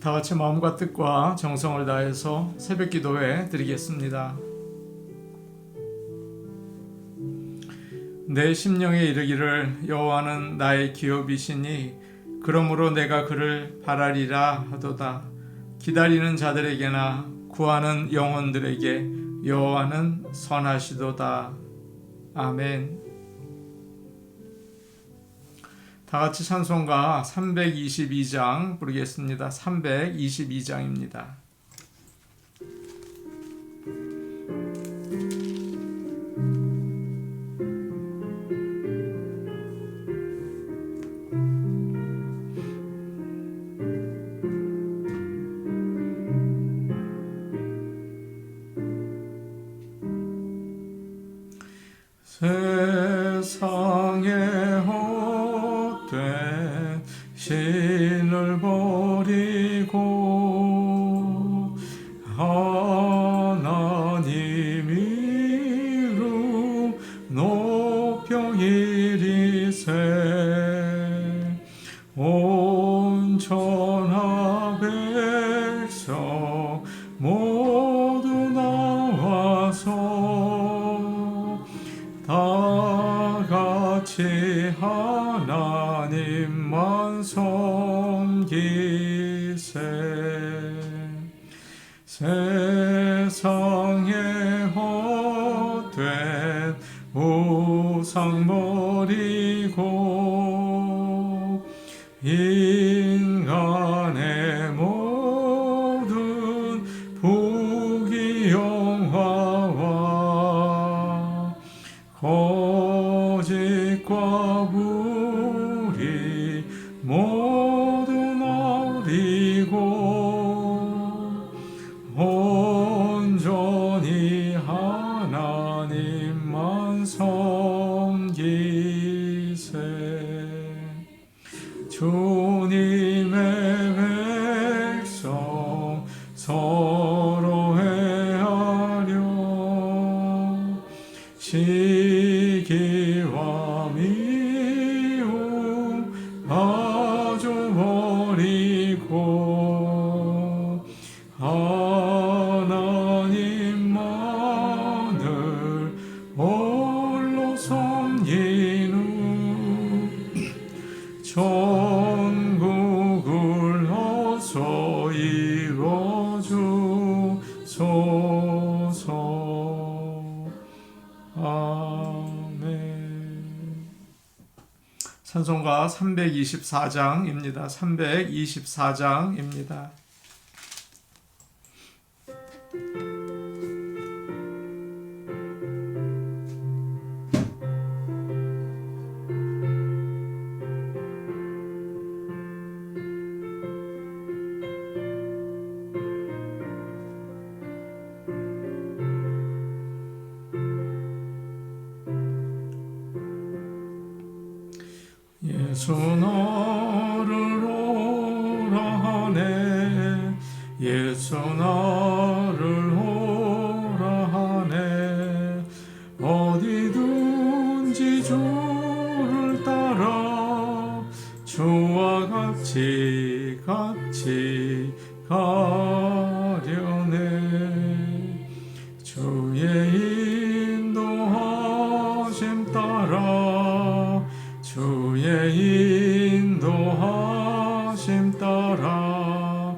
다 같이 마음과 뜻과 정성을 다해서 새벽 기도회 드리겠습니다. 내 심령에 이르기를 여호와는 나의 기업이시니 그러므로 내가 그를 바라리라 하도다. 기다리는 자들에게나 구하는 영혼들에게 여호와는 선하시도다. 아멘. 다 같이 찬송가 322장 부르겠습니다. 322장입니다. 세상에 헛된 신을 버리고 하나님 이름 높여 이리세 온 천하 백성 모두 나와서 다같이 하나님만 섬기세 세상에 헛된 우상 버리고 인간의 모든 부귀영화와 거짓과 불의 모두 버리고 온전히 하나님만 섬기세 주님의 백성 서로 헤아려 시기와 미움 빠져버리고 하나님만을 홀로 섬기는 천국을 어서 이뤄주소서. 아멘. 찬송가 324장입니다. 324장입니다. 예수 나를 오라 하네 예수 나를 오라 하네 어디든지 주를 따라 주와 같이 가려네 주의 인도하심 따라 주의 인도하심 따라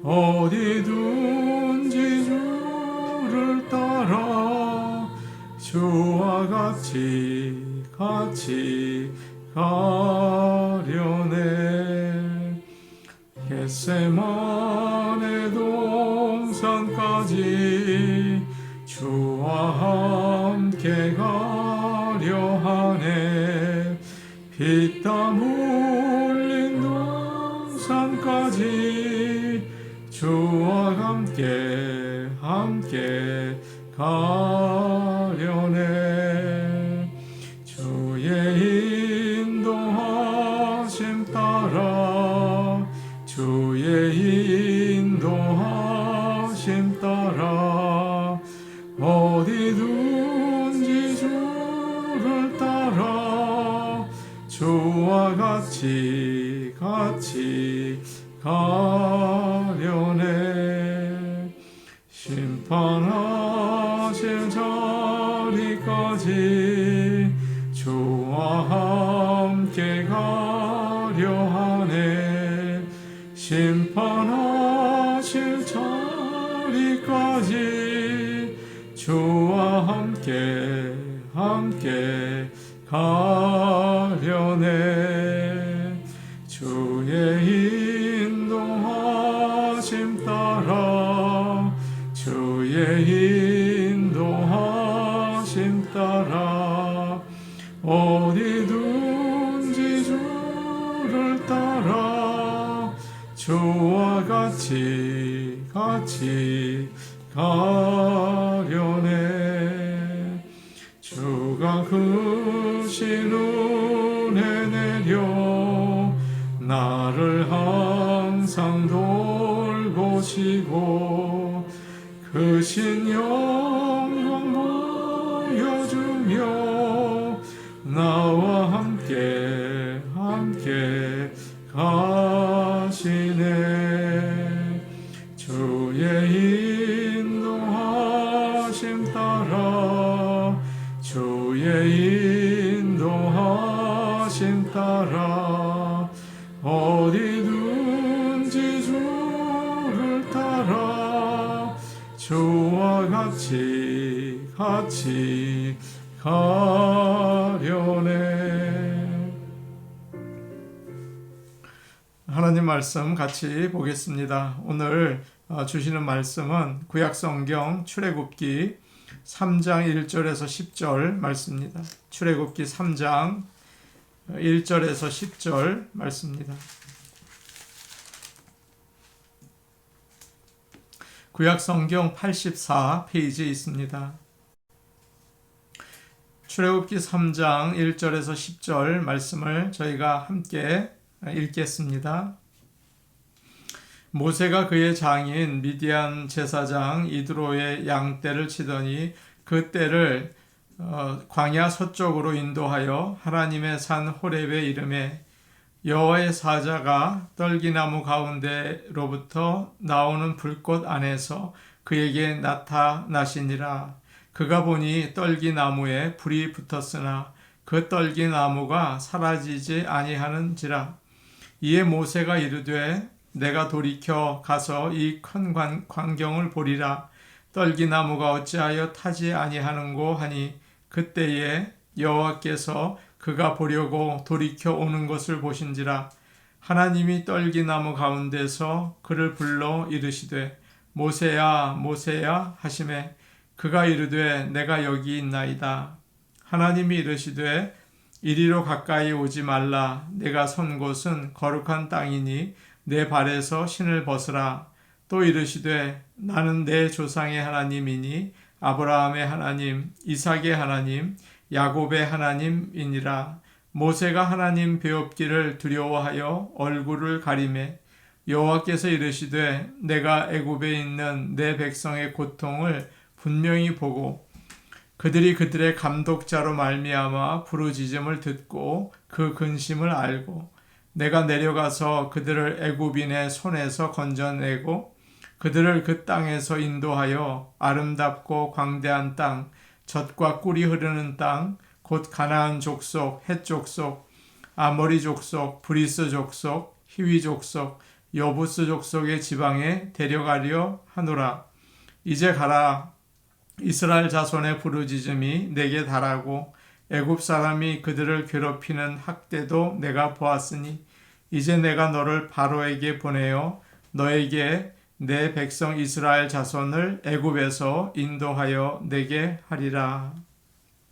어디든지 주를 따라 주와 같이 가려네 겟세마네 동산까지 주와 함께 가려 하네 피땀 흘린 동산까지 주와 함께 가려네 주의 인도하심 따라 주의 인도하심 따라 어디든지 주를 따라 주와 같이 가려네. 심판하실 자리까지 주와 함께 가려 하네. 심판하실 자리까지 주와 함께 가려네. 주의 인도하심 따라 주의 인도하심 따라 어디든지 주를 따라 주와 같이 가려네. 주가 크신 은혜 내려 나를 항상 돌보시고 크신 영광 보여주며 나와 함께 가시네. 주의 인도하심 따라 주의 인도하심 따라 어디든지 주를 따라 주와 같이 가려네. 하나님 말씀 같이 보겠습니다. 오늘 주시는 말씀은 구약성경 출애굽기 3장 1절에서 10절 말씀입니다. 출애굽기 3장 1절에서 10절 말씀입니다. 구약성경 84페이지에 있습니다. 출애굽기 3장 1절에서 10절 말씀을 저희가 함께 읽겠습니다. 모세가 그의 장인 미디안 제사장 이드로의 양떼를 치더니 그 떼를 광야 서쪽으로 인도하여 하나님의 산 호렙에 이르매 여호와의 사자가 떨기나무 가운데로부터 나오는 불꽃 안에서 그에게 나타나시니라. 그가 보니 떨기나무에 불이 붙었으나 그 떨기나무가 사라지지 아니하는지라. 이에 모세가 이르되 내가 돌이켜 가서 이 큰 광경을 보리라. 떨기나무가 어찌하여 타지 아니하는고 하니 그때에 여호와께서 그가 보려고 돌이켜 오는 것을 보신지라. 하나님이 떨기나무 가운데서 그를 불러 이르시되 모세야 모세야 하시매 그가 이르되 내가 여기 있나이다. 하나님이 이르시되 이리로 가까이 오지 말라. 내가 선 곳은 거룩한 땅이니 내 발에서 신을 벗으라. 또 이르시되 나는 내 조상의 하나님이니 아브라함의 하나님, 이삭의 하나님, 야곱의 하나님이니라. 모세가 하나님 배웁기를 두려워하여 얼굴을 가리매 여호와께서 이르시되 내가 애굽에 있는 내 백성의 고통을 분명히 보고 그들이 그들의 감독자로 말미암아 부르짖음을 듣고 그 근심을 알고 내가 내려가서 그들을 애굽인의 손에서 건져내고 그들을 그 땅에서 인도하여 아름답고 광대한 땅, 젖과 꿀이 흐르는 땅, 곧 가나안 족속, 헷 족속, 아모리 족속, 브리스 족속, 히위 족속, 여부스 족속의 지방에 데려가려 하노라. 이제 가라. 이스라엘 자손의 부르짖음이 내게 달하고 애굽 사람이 그들을 괴롭히는 학대도 내가 보았으니 이제 내가 너를 바로에게 보내어 너에게 내 백성 이스라엘 자손을 애굽에서 인도하여 내게 하리라.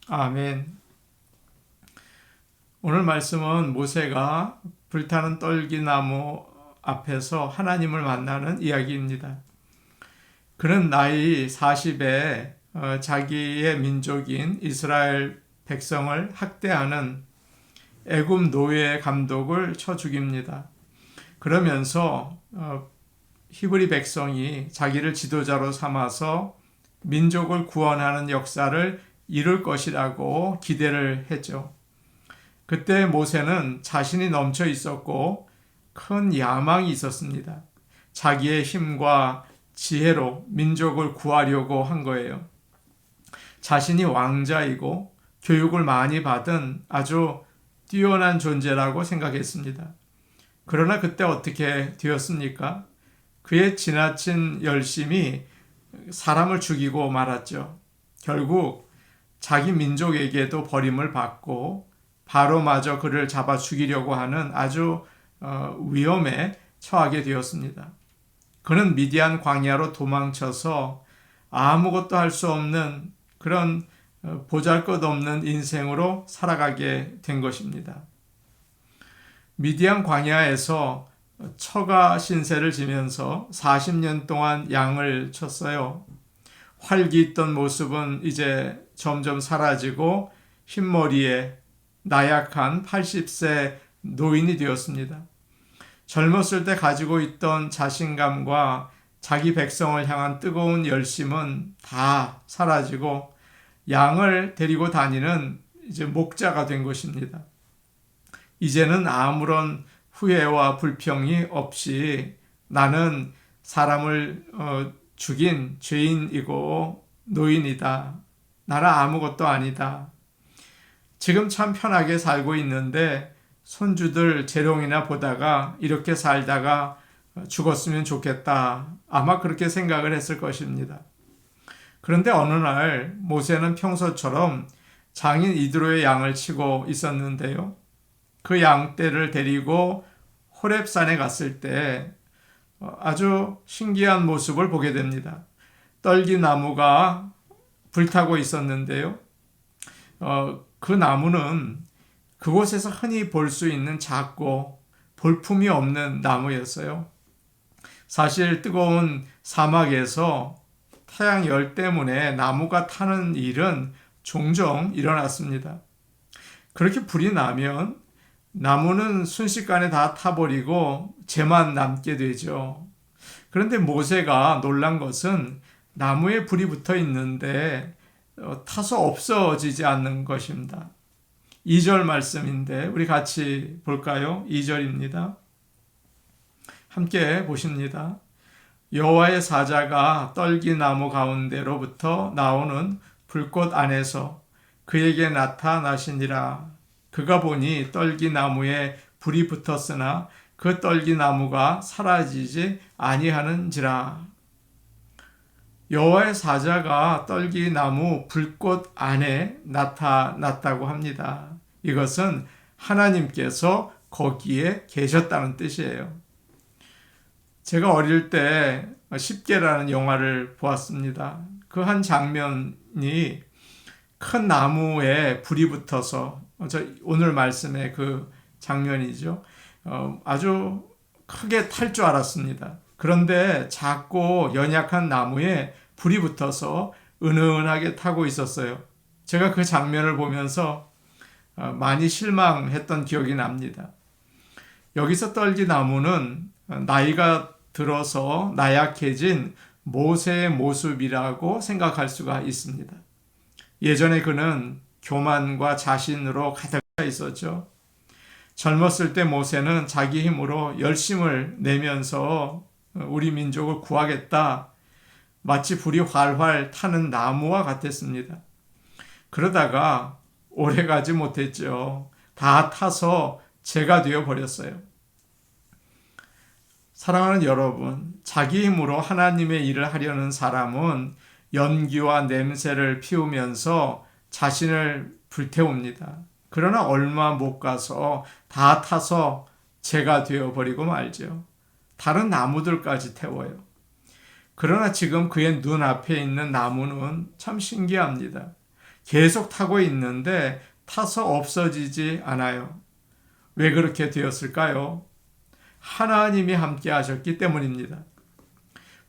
아멘. 오늘 말씀은 모세가 불타는 떨기나무 앞에서 하나님을 만나는 이야기입니다. 그는 나이 40에 자기의 민족인 이스라엘 백성을 학대하는 애굽 노예의 감독을 쳐 죽입니다. 그러면서 히브리 백성이 자기를 지도자로 삼아서 민족을 구원하는 역사를 이룰 것이라고 기대를 했죠. 그때 모세는 자신이 넘쳐 있었고 큰 야망이 있었습니다. 자기의 힘과 지혜로 민족을 구하려고 한 거예요. 자신이 왕자이고 교육을 많이 받은 아주 뛰어난 존재라고 생각했습니다. 그러나 그때 어떻게 되었습니까? 그의 지나친 열심이 사람을 죽이고 말았죠. 결국 자기 민족에게도 버림을 받고 바로마저 그를 잡아 죽이려고 하는 아주 위험에 처하게 되었습니다. 그는 미디안 광야로 도망쳐서 아무것도 할 수 없는 그런 보잘것없는 인생으로 살아가게 된 것입니다. 미디안 광야에서 처가 신세를 지면서 40년 동안 양을 쳤어요. 활기 있던 모습은 이제 점점 사라지고 흰머리에 나약한 80세 노인이 되었습니다. 젊었을 때 가지고 있던 자신감과 자기 백성을 향한 뜨거운 열심은 다 사라지고 양을 데리고 다니는 이제 목자가 된 것입니다. 이제는 아무런 후회와 불평이 없이 나는 사람을 죽인 죄인이고 노인이다. 나는 아무것도 아니다. 지금 참 편하게 살고 있는데 손주들 재롱이나 보다가 이렇게 살다가 죽었으면 좋겠다. 아마 그렇게 생각을 했을 것입니다. 그런데 어느 날 모세는 평소처럼 장인 이드로의 양을 치고 있었는데요. 그 양떼를 데리고 호렙산에 갔을 때 아주 신기한 모습을 보게 됩니다. 떨기나무가 불타고 있었는데요. 그 나무는 그곳에서 흔히 볼 수 있는 작고 볼품이 없는 나무였어요. 사실 뜨거운 사막에서 태양 열 때문에 나무가 타는 일은 종종 일어났습니다. 그렇게 불이 나면 나무는 순식간에 다 타버리고 재만 남게 되죠. 그런데 모세가 놀란 것은 나무에 불이 붙어 있는데 타서 없어지지 않는 것입니다. 2절 말씀인데 우리 같이 볼까요? 2절입니다. 함께 보십니다. 여호와의 사자가 떨기나무 가운데로부터 나오는 불꽃 안에서 그에게 나타나시니라. 그가 보니 떨기나무에 불이 붙었으나 그 떨기나무가 사라지지 아니하는지라. 여호와의 사자가 떨기나무 불꽃 안에 나타났다고 합니다. 이것은 하나님께서 거기에 계셨다는 뜻이에요. 제가 어릴 때 10개라는 영화를 보았습니다. 그 한 장면이 큰 나무에 불이 붙어서 오늘 말씀의 그 장면이죠. 아주 크게 탈 줄 알았습니다. 그런데 작고 연약한 나무에 불이 붙어서 은은하게 타고 있었어요. 제가 그 장면을 보면서 많이 실망했던 기억이 납니다. 여기서 떨기나무는 나이가 들어서 나약해진 모세의 모습이라고 생각할 수가 있습니다. 예전에 그는 교만과 자신으로 가득 차 있었죠. 젊었을 때 모세는 자기 힘으로 열심을 내면서 우리 민족을 구하겠다. 마치 불이 활활 타는 나무와 같았습니다. 그러다가 오래가지 못했죠. 다 타서 재가 되어 버렸어요. 사랑하는 여러분, 자기 힘으로 하나님의 일을 하려는 사람은 연기와 냄새를 피우면서 자신을 불태웁니다. 그러나 얼마 못 가서 다 타서 재가 되어버리고 말죠. 다른 나무들까지 태워요. 그러나 지금 그의 눈앞에 있는 나무는 참 신기합니다. 계속 타고 있는데 타서 없어지지 않아요. 왜 그렇게 되었을까요? 하나님이 함께 하셨기 때문입니다.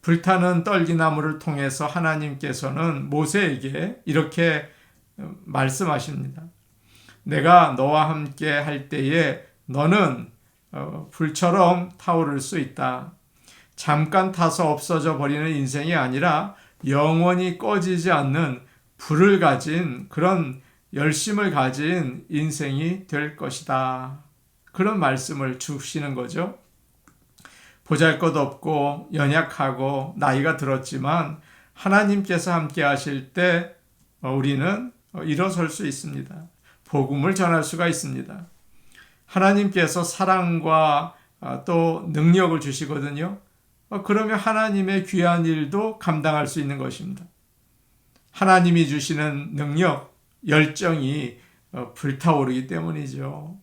불타는 떨기나무를 통해서 하나님께서는 모세에게 이렇게 말씀하십니다. 내가 너와 함께 할 때에 너는 불처럼 타오를 수 있다. 잠깐 타서 없어져 버리는 인생이 아니라 영원히 꺼지지 않는 불을 가진 그런 열심을 가진 인생이 될 것이다. 그런 말씀을 주시는 거죠. 보잘것없고 연약하고 나이가 들었지만 하나님께서 함께 하실 때 우리는 일어설 수 있습니다. 복음을 전할 수가 있습니다. 하나님께서 사랑과 또 능력을 주시거든요. 그러면 하나님의 귀한 일도 감당할 수 있는 것입니다. 하나님이 주시는 능력, 열정이 불타오르기 때문이죠.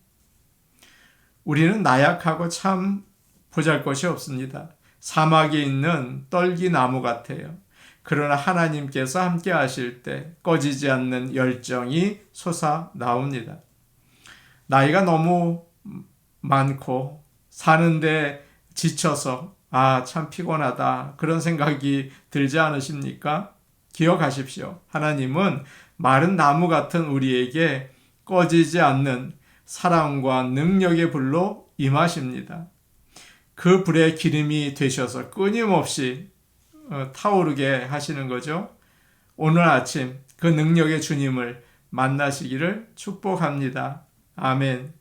우리는 나약하고 참 보잘것이 없습니다. 사막에 있는 떨기나무 같아요. 그러나 하나님께서 함께 하실 때 꺼지지 않는 열정이 솟아나옵니다. 나이가 너무 많고 사는데 지쳐서 참 피곤하다 그런 생각이 들지 않으십니까? 기억하십시오. 하나님은 마른 나무 같은 우리에게 꺼지지 않는 사랑과 능력의 불로 임하십니다. 그 불에 기름이 되셔서 끊임없이 타오르게 하시는 거죠. 오늘 아침 그 능력의 주님을 만나시기를 축복합니다. 아멘.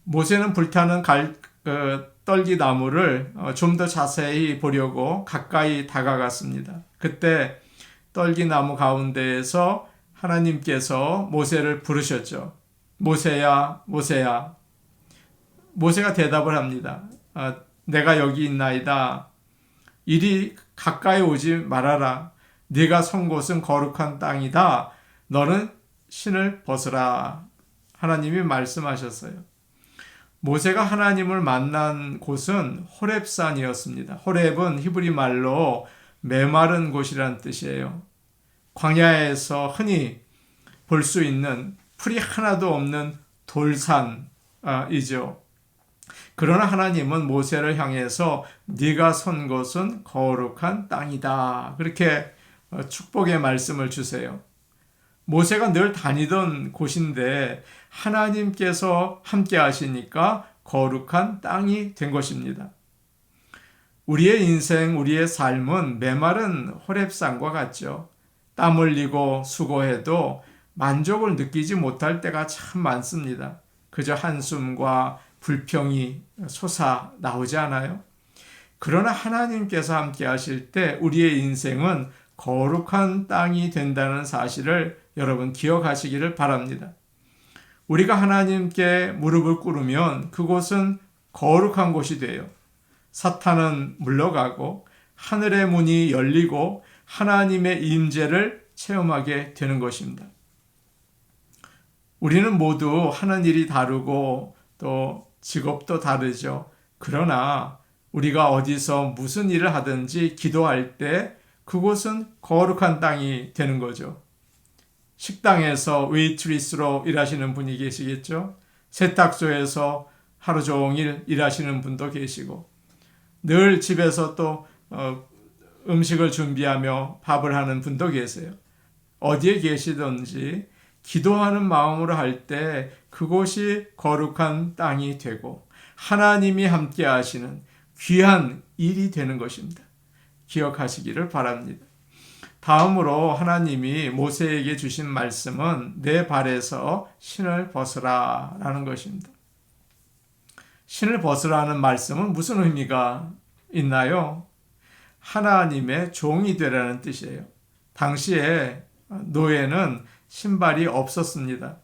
모세는 불타는 떨기나무를 좀 더 자세히 보려고 가까이 다가갔습니다. 그때 떨기나무 가운데에서 하나님께서 모세를 부르셨죠. 모세야, 모세야. 모세가 대답을 합니다. 내가 여기 있나이다. 이리 가까이 오지 말아라. 네가 선 곳은 거룩한 땅이다. 너는 신을 벗으라. 하나님이 말씀하셨어요. 모세가 하나님을 만난 곳은 호렙산이었습니다. 호렙은 히브리 말로 메마른 곳이란 뜻이에요. 광야에서 흔히 볼 수 있는 풀이 하나도 없는 돌산이죠. 그러나 하나님은 모세를 향해서 네가 선 곳은 거룩한 땅이다. 그렇게 축복의 말씀을 주세요. 모세가 늘 다니던 곳인데 하나님께서 함께 하시니까 거룩한 땅이 된 것입니다. 우리의 인생, 우리의 삶은 메마른 호렙산과 같죠. 땀 흘리고 수고해도 만족을 느끼지 못할 때가 참 많습니다. 그저 한숨과 불평이 솟아 나오지 않아요? 그러나 하나님께서 함께 하실 때 우리의 인생은 거룩한 땅이 된다는 사실을 여러분 기억하시기를 바랍니다. 우리가 하나님께 무릎을 꿇으면 그곳은 거룩한 곳이 돼요. 사탄은 물러가고 하늘의 문이 열리고 하나님의 임재를 체험하게 되는 것입니다. 우리는 모두 하는 일이 다르고 또 직업도 다르죠. 그러나 우리가 어디서 무슨 일을 하든지 기도할 때 그곳은 거룩한 땅이 되는 거죠. 식당에서 웨이트리스로 일하시는 분이 계시겠죠. 세탁소에서 하루 종일 일하시는 분도 계시고 늘 집에서 또 음식을 준비하며 밥을 하는 분도 계세요. 어디에 계시든지 기도하는 마음으로 할 때 그곳이 거룩한 땅이 되고 하나님이 함께 하시는 귀한 일이 되는 것입니다. 기억하시기를 바랍니다. 다음으로 하나님이 모세에게 주신 말씀은 내 발에서 신을 벗으라 라는 것입니다. 신을 벗으라는 말씀은 무슨 의미가 있나요? 하나님의 종이 되라는 뜻이에요. 당시에 노예는 신발이 없었습니다.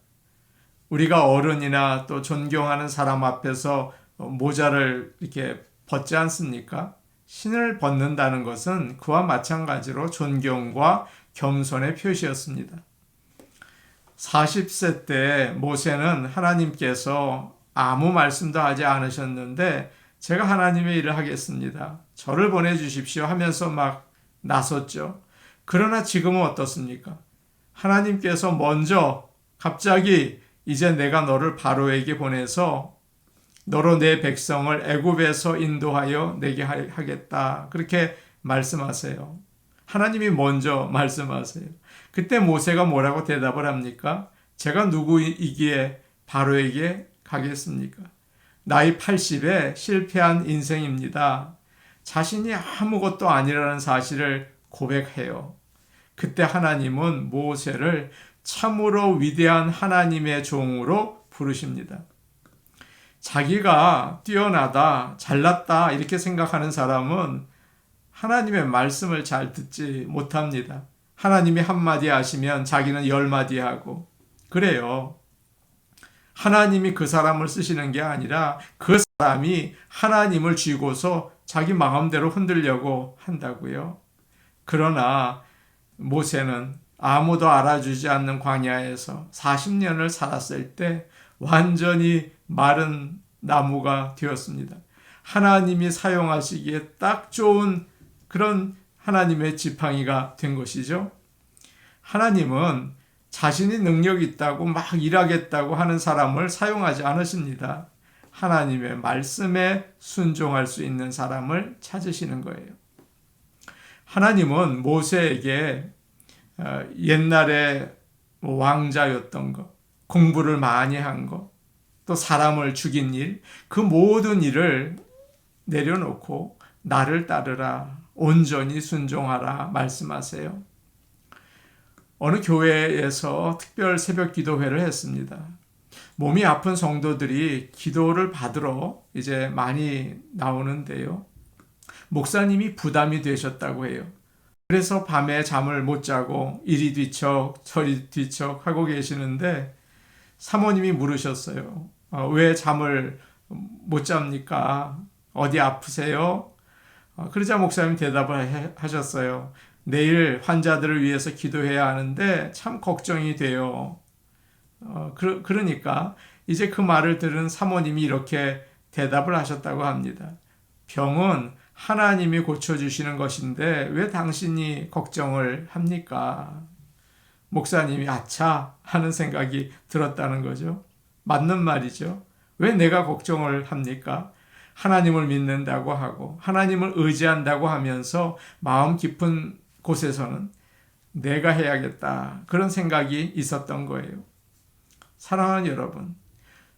우리가 어른이나 또 존경하는 사람 앞에서 모자를 이렇게 벗지 않습니까? 신을 벗는다는 것은 그와 마찬가지로 존경과 겸손의 표시였습니다. 40세 때 모세는 하나님께서 아무 말씀도 하지 않으셨는데 제가 하나님의 일을 하겠습니다. 저를 보내주십시오 하면서 막 나섰죠. 그러나 지금은 어떻습니까? 하나님께서 먼저 갑자기 이제 내가 너를 바로에게 보내서 너로 내 백성을 애굽에서 인도하여 내게 하겠다. 그렇게 말씀하세요. 하나님이 먼저 말씀하세요. 그때 모세가 뭐라고 대답을 합니까? 제가 누구이기에 바로에게 가겠습니까? 나이 80에 실패한 인생입니다. 자신이 아무것도 아니라는 사실을 고백해요. 그때 하나님은 모세를 참으로 위대한 하나님의 종으로 부르십니다. 자기가 뛰어나다, 잘났다 이렇게 생각하는 사람은 하나님의 말씀을 잘 듣지 못합니다. 하나님이 한마디 하시면 자기는 10마디 하고 그래요. 하나님이 그 사람을 쓰시는 게 아니라 그 사람이 하나님을 쥐고서 자기 마음대로 흔들려고 한다고요. 그러나 모세는 아무도 알아주지 않는 광야에서 40년을 살았을 때 완전히 마른 나무가 되었습니다. 하나님이 사용하시기에 딱 좋은 그런 하나님의 지팡이가 된 것이죠. 하나님은 자신이 능력이 있다고 막 일하겠다고 하는 사람을 사용하지 않으십니다. 하나님의 말씀에 순종할 수 있는 사람을 찾으시는 거예요. 하나님은 모세에게 옛날에 왕자였던 것, 공부를 많이 한 것, 또 사람을 죽인 일, 그 모든 일을 내려놓고 나를 따르라, 온전히 순종하라 말씀하세요. 어느 교회에서 특별 새벽 기도회를 했습니다. 몸이 아픈 성도들이 기도를 받으러 이제 많이 나오는데요. 목사님이 부담이 되셨다고 해요. 그래서 밤에 잠을 못 자고 이리 뒤척 저리 뒤척 하고 계시는데 사모님이 물으셨어요. 왜 잠을 못 잡니까? 어디 아프세요? 그러자 목사님 대답을 하셨어요. 내일 환자들을 위해서 기도해야 하는데 참 걱정이 돼요. 그러니까 이제 그 말을 들은 사모님이 이렇게 대답을 하셨다고 합니다. 병은 하나님이 고쳐주시는 것인데 왜 당신이 걱정을 합니까? 목사님이 아차 하는 생각이 들었다는 거죠. 맞는 말이죠. 왜 내가 걱정을 합니까? 하나님을 믿는다고 하고 하나님을 의지한다고 하면서 마음 깊은 곳에서는 내가 해야겠다 그런 생각이 있었던 거예요. 사랑하는 여러분,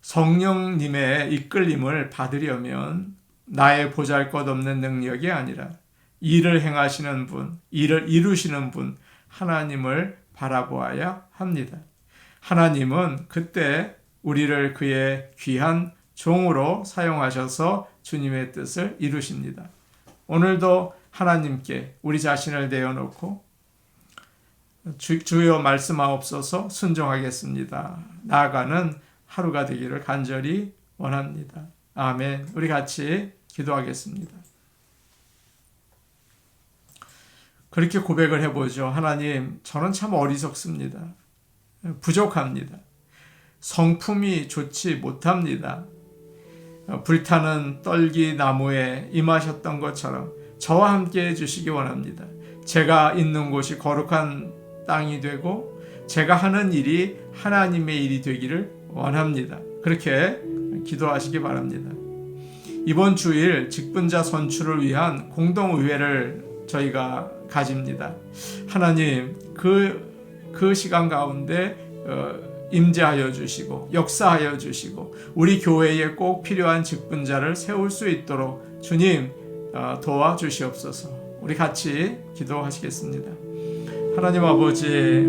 성령님의 이끌림을 받으려면 나의 보잘것없는 능력이 아니라 일을 행하시는 분, 일을 이루시는 분 하나님을 바라보아야 합니다. 하나님은 그때 우리를 그의 귀한 종으로 사용하셔서 주님의 뜻을 이루십니다. 오늘도 하나님께 우리 자신을 내어놓고 주여 말씀하옵소서 순종하겠습니다. 나아가는 하루가 되기를 간절히 원합니다. 아멘. 우리 같이 기도하겠습니다. 그렇게 고백을 해보죠. 하나님, 저는 참 어리석습니다. 부족합니다. 성품이 좋지 못합니다. 불타는 떨기 나무에 임하셨던 것처럼 저와 함께 해주시기 원합니다. 제가 있는 곳이 거룩한 땅이 되고 제가 하는 일이 하나님의 일이 되기를 원합니다. 그렇게 기도하시기 바랍니다. 이번 주일 직분자 선출을 위한 공동의회를 저희가 가집니다. 하나님, 그 시간 가운데 임재하여 주시고 역사하여 주시고 우리 교회에 꼭 필요한 직분자를 세울 수 있도록 주님 도와주시옵소서. 우리 같이 기도하시겠습니다. 하나님 아버지,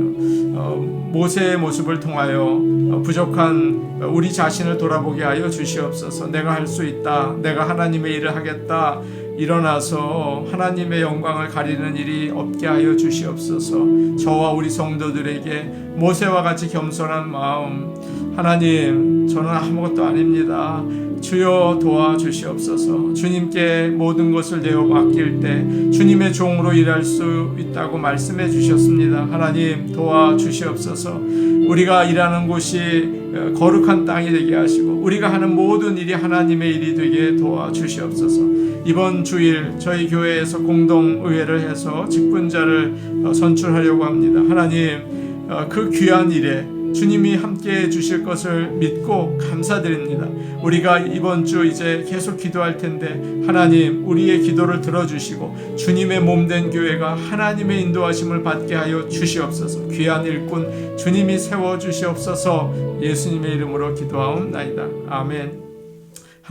모세의 모습을 통하여 부족한 우리 자신을 돌아보게 하여 주시옵소서. 내가 할 수 있다. 내가 하나님의 일을 하겠다. 일어나서 하나님의 영광을 가리는 일이 없게 하여 주시옵소서. 저와 우리 성도들에게 모세와 같이 겸손한 마음, 하나님, 저는 아무것도 아닙니다. 주여 도와주시옵소서. 주님께 모든 것을 내어 맡길 때 주님의 종으로 일할 수 있다고 말씀해 주셨습니다. 하나님 도와주시옵소서. 우리가 일하는 곳이 거룩한 땅이 되게 하시고 우리가 하는 모든 일이 하나님의 일이 되게 도와주시옵소서. 이번 주일 저희 교회에서 공동의회를 해서 직분자를 선출하려고 합니다. 하나님, 그 귀한 일에 주님이 함께해 주실 것을 믿고 감사드립니다. 우리가 이번 주 이제 계속 기도할 텐데 하나님, 우리의 기도를 들어주시고 주님의 몸된 교회가 하나님의 인도하심을 받게 하여 주시옵소서. 귀한 일꾼 주님이 세워주시옵소서. 예수님의 이름으로 기도하옵나이다. 아멘.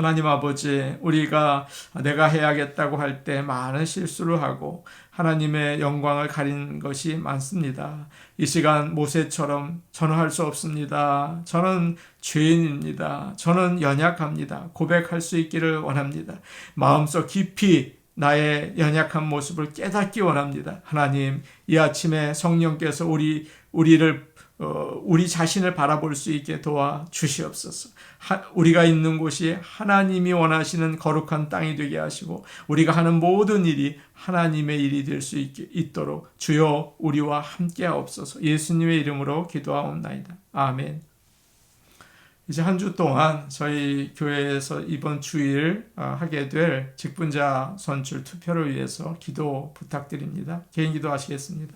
하나님 아버지, 우리가 내가 해야겠다고 할 때 많은 실수를 하고 하나님의 영광을 가린 것이 많습니다. 이 시간 모세처럼 저는 할 수 없습니다. 저는 죄인입니다. 저는 연약합니다. 고백할 수 있기를 원합니다. 마음속 깊이 나의 연약한 모습을 깨닫기 원합니다. 하나님, 이 아침에 성령께서 우리 자신을 바라볼 수 있게 도와 주시옵소서. 우리가 있는 곳이 하나님이 원하시는 거룩한 땅이 되게 하시고 우리가 하는 모든 일이 하나님의 일이 될 수 있도록 주여 우리와 함께 하옵소서. 예수님의 이름으로 기도하옵나이다. 아멘. 이제 한 주 동안 저희 교회에서 이번 주일 하게 될 직분자 선출 투표를 위해서 기도 부탁드립니다. 개인 기도 하시겠습니다.